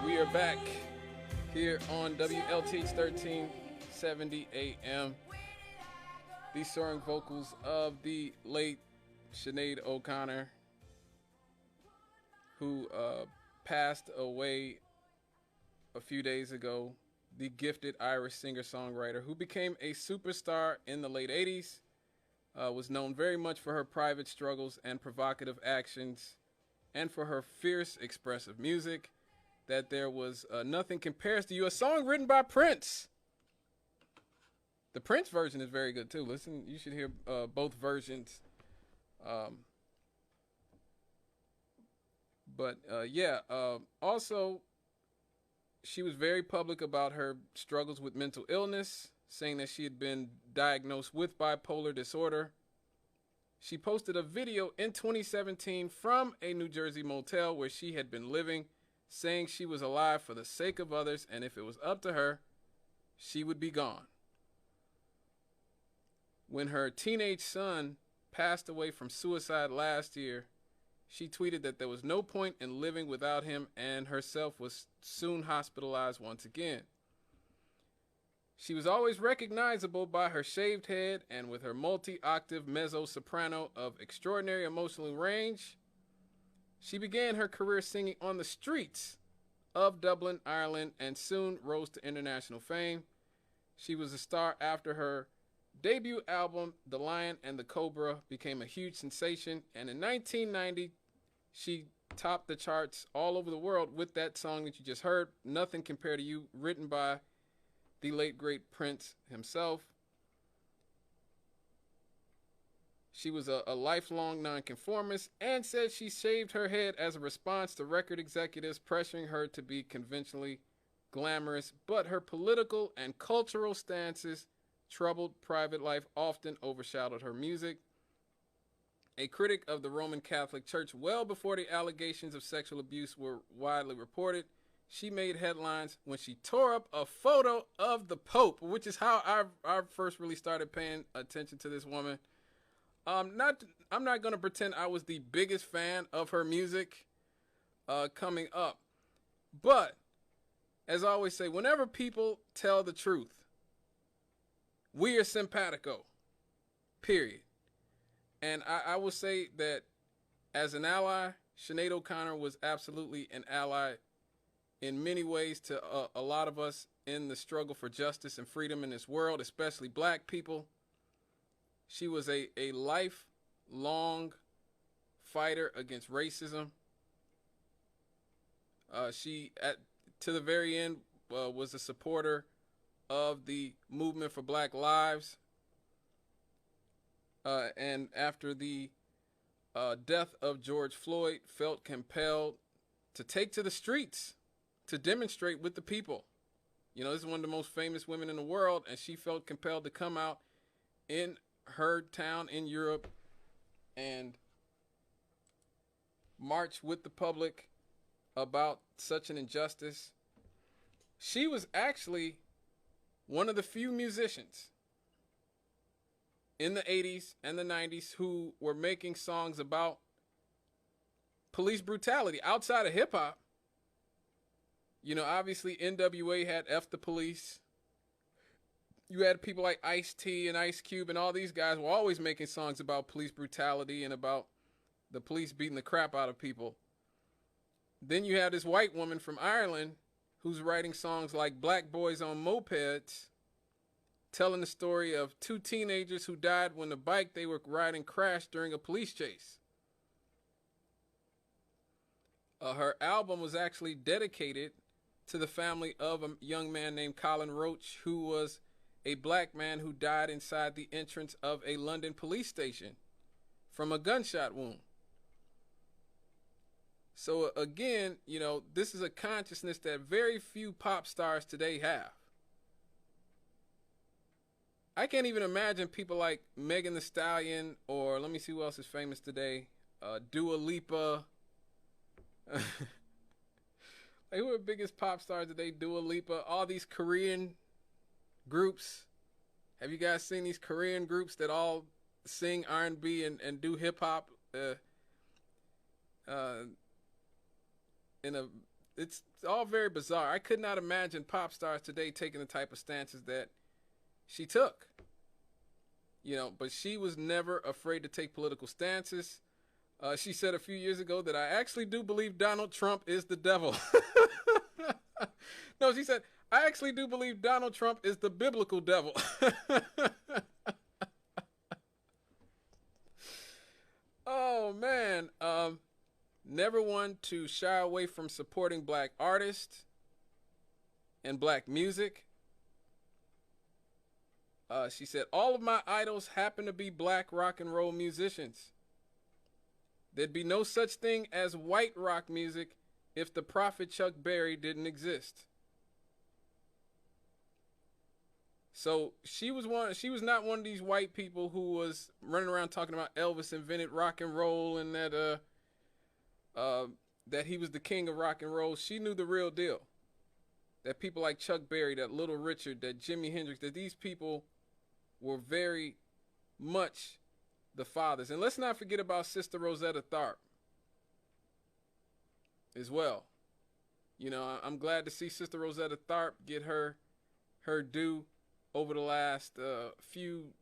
We are back here on WLTH 1370 AM. The soaring vocals of the late Sinead O'Connor, who passed away a few days ago. The gifted Irish singer-songwriter who became a superstar in the late 80s, was known very much for her private struggles and provocative actions, and for her fierce, expressive music. That there was Nothing Compares to You, a song written by Prince. The Prince version is very good too. Listen, you should hear both versions. Also, she was very public about her struggles with mental illness, saying that she had been diagnosed with bipolar disorder. She posted a video in 2017 from a New Jersey motel where she had been living, saying she was alive for the sake of others, and if it was up to her, she would be gone. When her teenage son passed away from suicide last year, she tweeted that there was no point in living without him, and herself was soon hospitalized once again. She was always recognizable by her shaved head and with her multi-octave mezzo-soprano of extraordinary emotional range. She began her career singing on the streets of Dublin, Ireland, and soon rose to international fame. She was a star after her debut album, The Lion and the Cobra, became a huge sensation, and in 1990, she topped the charts all over the world with that song that you just heard, Nothing Compared to You, written by the late, great Prince himself. She was a lifelong nonconformist and said she shaved her head as a response to record executives pressuring her to be conventionally glamorous, but her political and cultural stances, troubled private life often overshadowed her music. A critic of the Roman Catholic Church well before the allegations of sexual abuse were widely reported, she made headlines when she tore up a photo of the Pope, which is how I first really started paying attention to this woman. I'm not going to pretend I was the biggest fan of her music coming up. But, as I always say, whenever people tell the truth, we are simpatico. Period. And I will say that as an ally, Sinead O'Connor was absolutely an ally in many ways to a lot of us in the struggle for justice and freedom in this world, especially black people. She was a lifelong fighter against racism. To the very end, was a supporter of the movement for Black Lives. And after the death of George Floyd, felt compelled to take to the streets to demonstrate with the people. You know, this is one of the most famous women in the world, and she felt compelled to come out in her town in Europe and march with the public about such an injustice. She was actually one of the few musicians in the 80s and the 90s who were making songs about police brutality outside of hip hop. You know, obviously NWA had F the Police. You had people like Ice-T and Ice Cube, and all these guys were always making songs about police brutality and about the police beating the crap out of people. Then you have this white woman from Ireland who's writing songs like Black Boys on Mopeds, telling the story of two teenagers who died when the bike they were riding crashed during a police chase. Her album was actually dedicated to the family of a young man named Colin Roach, who was a black man who died inside the entrance of a London police station from a gunshot wound. So again, you know, this is a consciousness that very few pop stars today have. I can't even imagine people like Megan Thee Stallion, or let me see who else is famous today, Dua Lipa. Like, who are the biggest pop stars today? Dua Lipa, all these Korean groups. Have you guys seen these Korean groups that all sing R&B and do hip hop in a it's all very bizarre. I could not imagine pop stars today taking the type of stances that she took. But she was never afraid to take political stances. She said a few years ago that I actually do believe Donald Trump is the devil. No, she said, I actually do believe Donald Trump is the biblical devil. Oh, man. Never one to shy away from supporting black artists and black music. She said, all of my idols happen to be black rock and roll musicians. There'd be no such thing as white rock music if the prophet Chuck Berry didn't exist. So she was not one of these white people who was running around talking about Elvis invented rock and roll and that he was the king of rock and roll. She knew the real deal. That people like Chuck Berry, that Little Richard, that Jimi Hendrix, that these people were very much the fathers. And let's not forget about Sister Rosetta Tharpe as well. I'm glad to see Sister Rosetta Tharpe get her due over the last few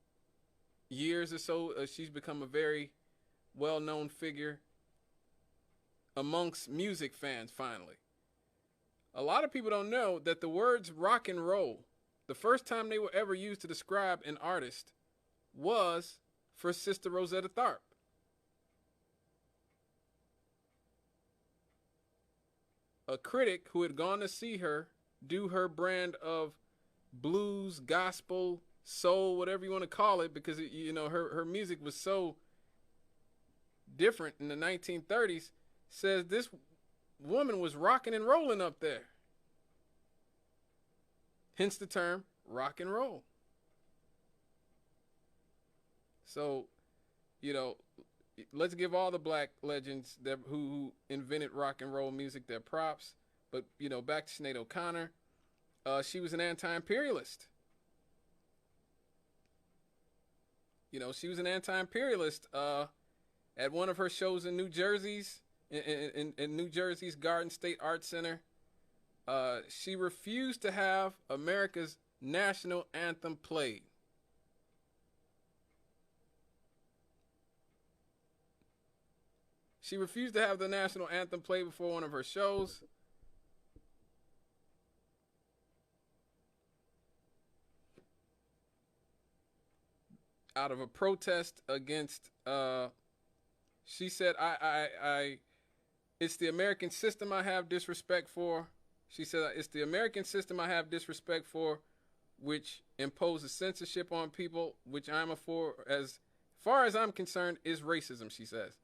years or so. She's become a very well-known figure amongst music fans finally. A lot of people don't know that the words rock and roll, the first time they were ever used to describe an artist was for Sister Rosetta Tharpe. A critic who had gone to see her do her brand of blues, gospel, soul, whatever you want to call it, because her music was so different in the 1930s, says this woman was rocking and rolling up there. Hence the term rock and roll. So, let's give all the black legends who invented rock and roll music their props. But, back to Sinead O'Connor. She was an anti-imperialist. She was an anti-imperialist at one of her shows in New Jersey's, in New Jersey's Garden State Art Center. She refused to have America's national anthem played. She refused to have the national anthem played before one of her shows. Out of a protest against, she said, it's the American system I have disrespect for. She said, it's the American system I have disrespect for, which imposes censorship on people, which I'm for, as far as I'm concerned, is racism, she says.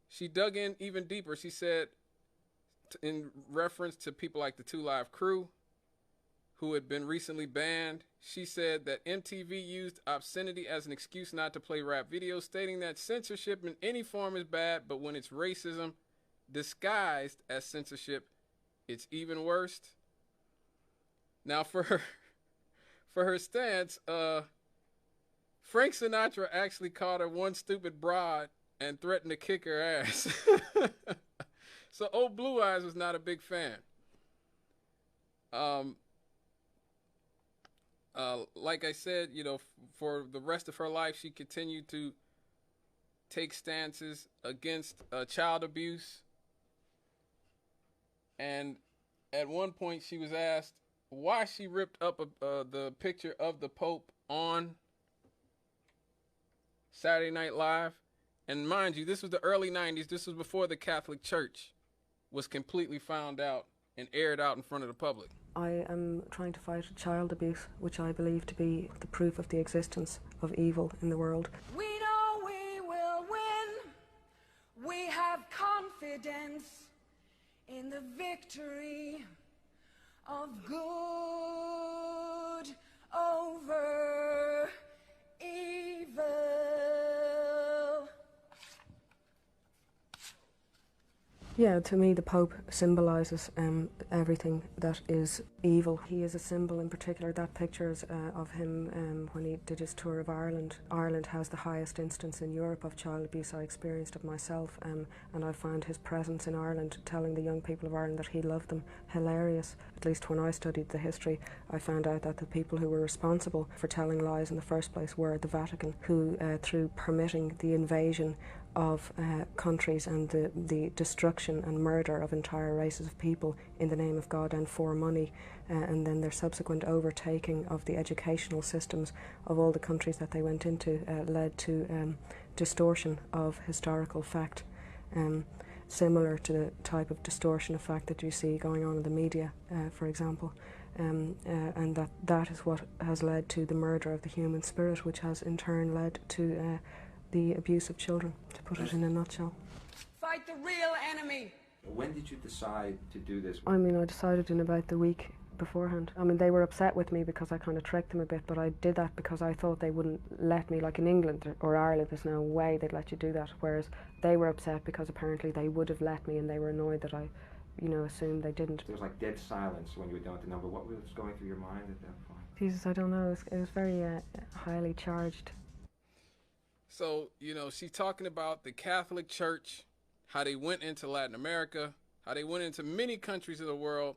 She dug in even deeper. She said, in reference to people like the 2 Live Crew, who had been recently banned, she said that MTV used obscenity as an excuse not to play rap videos, stating that censorship in any form is bad, but when it's racism disguised as censorship, it's even worse. Now, for her stance, Frank Sinatra actually called her one stupid broad and threatened to kick her ass. So old Blue Eyes was not a big fan. Like I said, for the rest of her life, she continued to take stances against child abuse. And at one point, she was asked why she ripped up the picture of the Pope on Saturday Night Live. And mind you, this was the early 90s. This was before the Catholic Church was completely found out and aired out in front of the public. I am trying to fight child abuse, which I believe to be the proof of the existence of evil in the world. We know we will win. We have confidence in the victory of good over evil. Yeah, to me the Pope symbolises everything that is evil. He is a symbol in particular. That pictures of him when he did his tour of Ireland. Ireland has the highest instance in Europe of child abuse. I experienced it myself, and I found his presence in Ireland, telling the young people of Ireland that he loved them, hilarious. At least when I studied the history, I found out that the people who were responsible for telling lies in the first place were the Vatican, who through permitting the invasion of countries and the destruction and murder of entire races of people in the name of God and for money, and then their subsequent overtaking of the educational systems of all the countries that they went into led to distortion of historical fact, similar to the type of distortion of fact that you see going on in the media, for example. And that is what has led to the murder of the human spirit, which has in turn led to the abuse of children, to put it in a nutshell. Fight the real enemy. When did you decide to do this? I mean, I decided in about the week beforehand. I mean, they were upset with me because I kind of tricked them a bit, but I did that because I thought they wouldn't let me, like in England or Ireland, there's no way they'd let you do that, whereas they were upset because apparently they would have let me, and they were annoyed that I, assumed they didn't. There was like dead silence when you were down at the number. What was going through your mind at that point? Jesus, I don't know. It was very highly charged. So, she's talking about the Catholic Church, how they went into Latin America, how they went into many countries of the world,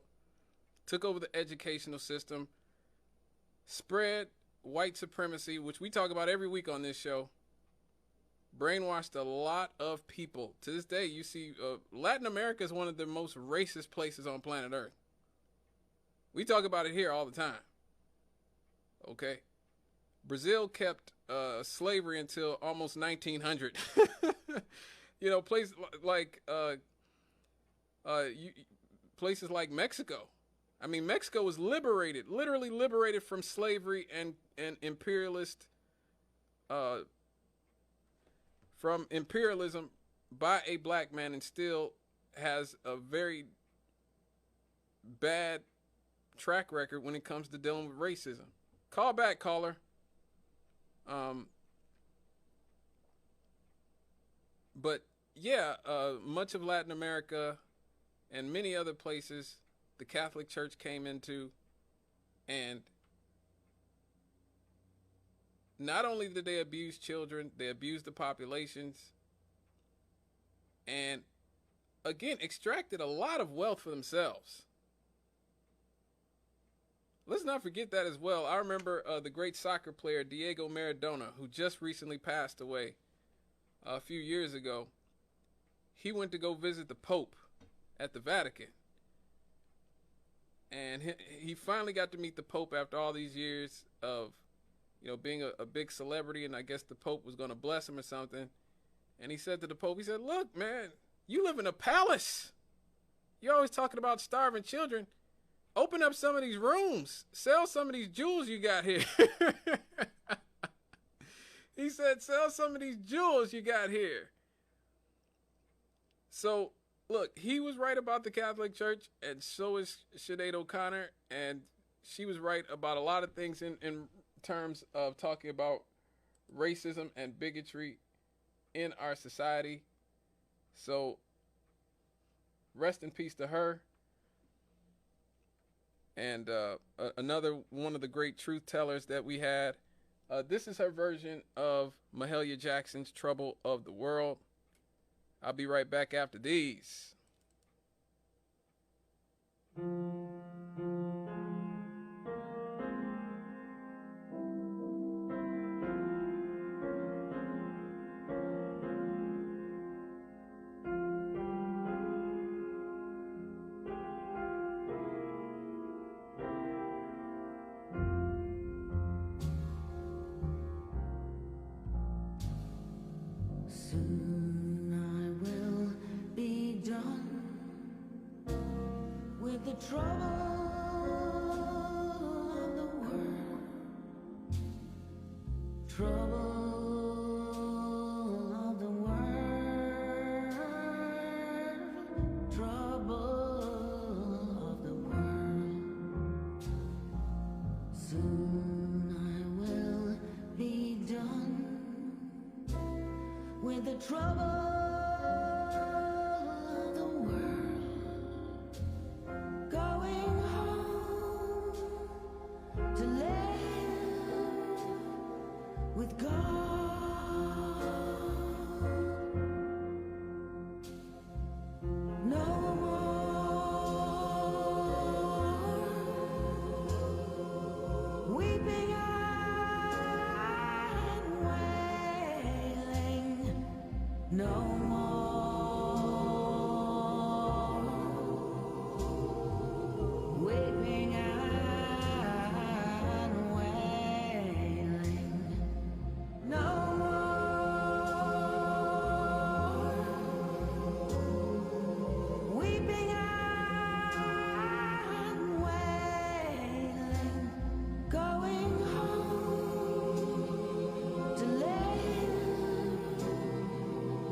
took over the educational system, spread white supremacy, which we talk about every week on this show, brainwashed a lot of people. To this day, you see Latin America is one of the most racist places on planet Earth. We talk about it here all the time. Okay? Brazil kept slavery until almost 1900. Places like places like Mexico. I mean, Mexico was literally liberated from slavery and imperialist, from imperialism by a black man, and still has a very bad track record when it comes to dealing with racism. Call back, caller. But yeah, much of Latin America and many other places the Catholic Church came into, and not only did they abuse children, they abused the populations, and again, extracted a lot of wealth for themselves. Let's not forget that as well. I remember the great soccer player Diego Maradona, who just recently passed away a few years ago. He went to go visit the Pope at the Vatican. And he finally got to meet the Pope after all these years of, being a big celebrity, and I guess the Pope was going to bless him or something. And he said to the Pope, he said, "Look, man, you live in a palace. You're always talking about starving children. Open up some of these rooms. Sell some of these jewels you got here." He said, "Sell some of these jewels you got here." So, look, he was right about the Catholic Church, and so is Sinead O'Connor, and she was right about a lot of things in terms of talking about racism and bigotry in our society. So, rest in peace to her. And another one of the great truth tellers that we had. This is her version of Mahalia Jackson's Trouble of the World. I'll be right back after these. Soon I will be done with the trouble of the world. Trouble of the world. Trouble of the world. Soon I will be done with the trouble of the world. with God. No more weeping and wailing. No more weeping and wailing. No more weeping and wailing. Going home to live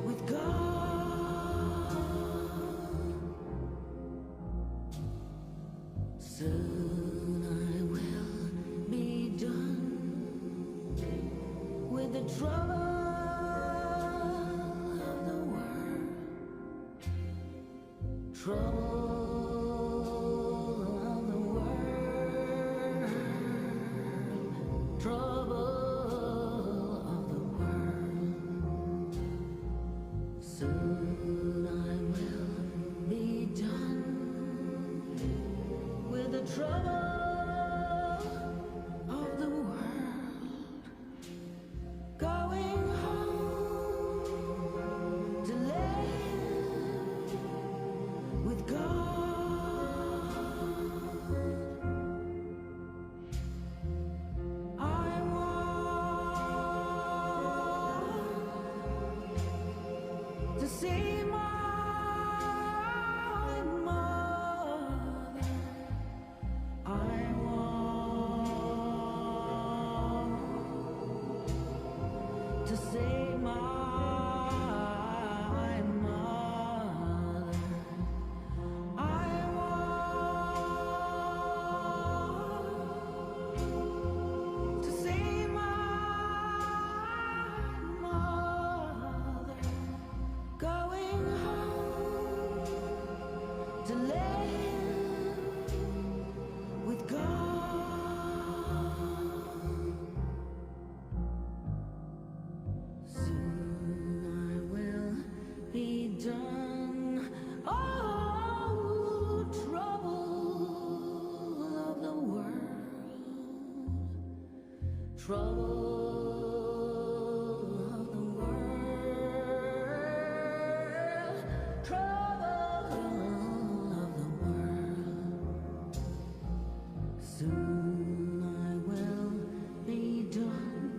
with God. Soon I will be done with the trouble of the world. Trouble of the world. Trouble of the world. Soon I will be done with the trouble of the world. Going home to live with God. I want to see my mother. I want to see my mother. I want to see my mother going home to live with God. Soon I will be done. Oh, trouble of the world. Trouble of the world. Trouble of the world. Soon I will be done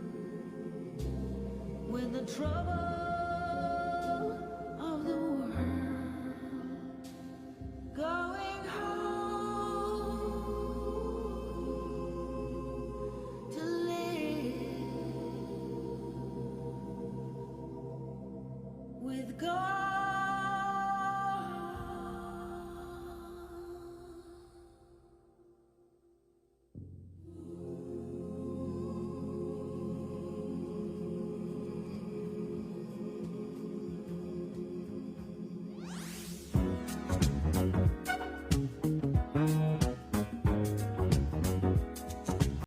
with the trouble of the world. Going home to live with God.